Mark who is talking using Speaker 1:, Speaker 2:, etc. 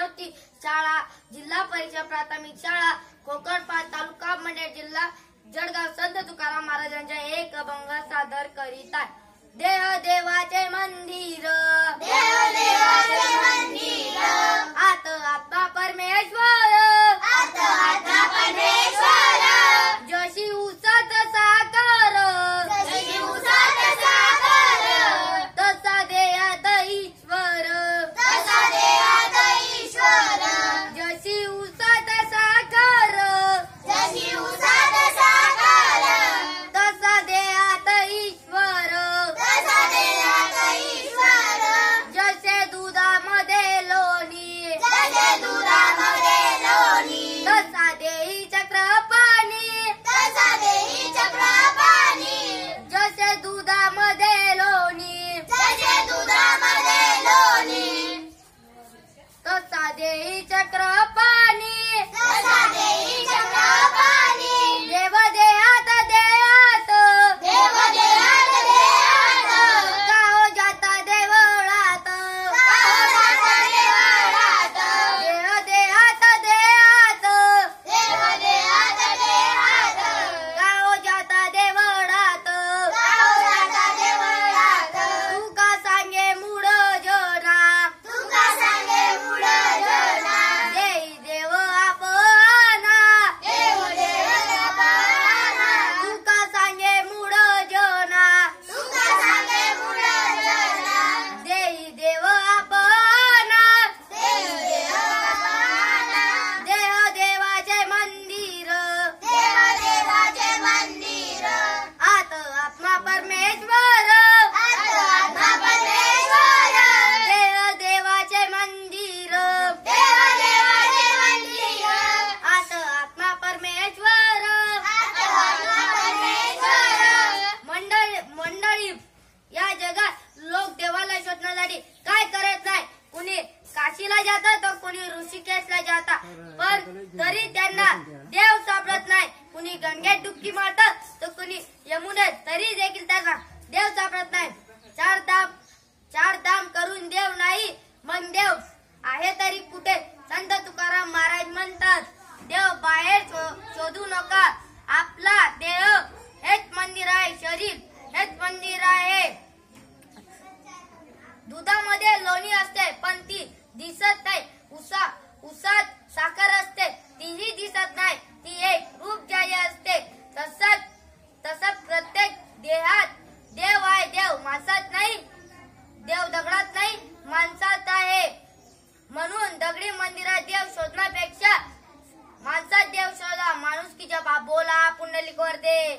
Speaker 1: सरस्वती शाळा जिल्हा परिषद प्राथमिक शाळा कोकणपाल तालुका मंडळ जिल्हा जळगाव संत तुकाराम महाराजांच्या एक अभंग सादर करीत आहे. देव देवाचे मंदिर आत आत्मा परमेश्वर जशी उसात साकार तसा देयात ईश्वर जशी उसात साकार तसा देयात ईश्वर जसे दुधामध्ये लोणी तसा देई चक्र पाणी जसे दुधामध्ये लोणी तसा देई चक्र पाणी देव देहात गाव जाता देवळात देव देहात गाव जाता देवळात तुका सांगे मूळ जना देई देव आपणा तुका सांगे मूळ जना देई देव आपणा देव देवाचे मंदिर आत आत्मा परमेश्वर देव देवाचे मंदिर आत आत्मा परमेश्वर मंडळी या जगात लोक देवाला शोधण्यासाठी काय करत नाही. कुणी काशीला जातात तर कुणी ऋषिकेशला जातात पण तरी त्यांना देव सापडत नाही. कुणी गंगेत डुबकी मारतात तर कुणी यमुनेत तरी देखील त्यांना देव सापडत नाही. चार धाम करून देव नाही मग देव आहे तरी कुठे. संत तुकाराम महाराज म्हणतात देव बाहेर शोधू नका आपला देह हेच मंदिर आहे. शरीर हेच मंदिर आहे. दुधामध्ये लोणी असते पण ती दिसत नाही. उसात साखर असते तीही दिसत नाही. ती एक रूपजाई असते. तसंच प्रत्येक देहात देव आहे. देव माणसात नाही. देव दगडात नाही माणसात आहे. म्हणून दगडी मंदिरात देव शोधण्यापेक्षा माणसात देव शोधा. माणुसकीच्या बोला पुंडलिक वरदे.